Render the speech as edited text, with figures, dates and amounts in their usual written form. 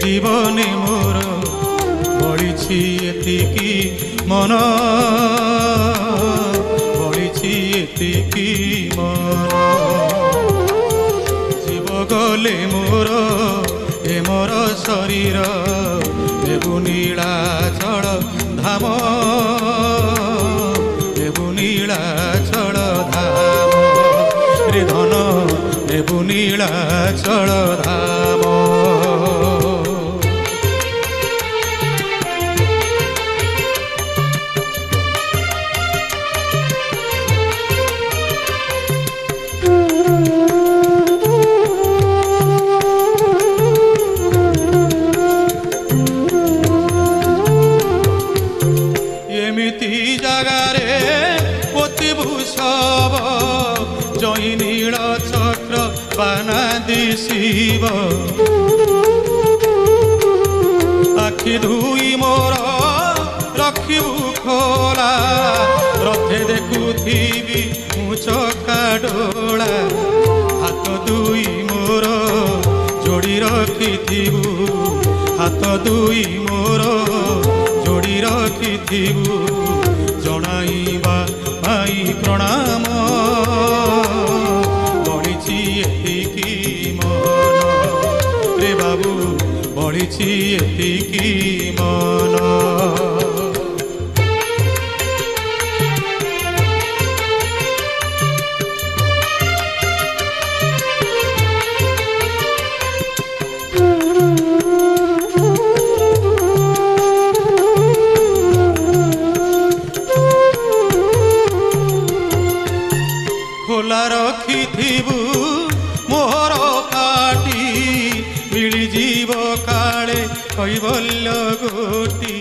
जीवने मोर बड़ी एतिकी मन बड़ी एतिकी मन जीव गले मोर ए मोर शरीर देबु नीलाचल धाम देबु नीलाचल धाम रे धन देबु नीलाचल धाम। जगारे पोतिबु सब जई नील चक्र बाना दिशिब आखि धुई मोर रखिबु खोला रथे देखुथिबी मु चका डोला हाथ दुई मोर जोड़ी रखिथिबु हाथ दुई मोर जोड़ी रखिथिबु जनाइबा भाई प्रणाम बड़ी एतिकी मन रे बाबू बड़ी एतिकी मन। खोला रखिथिबु मोहर पाटी मिली जीव काले कैबल्य गोटी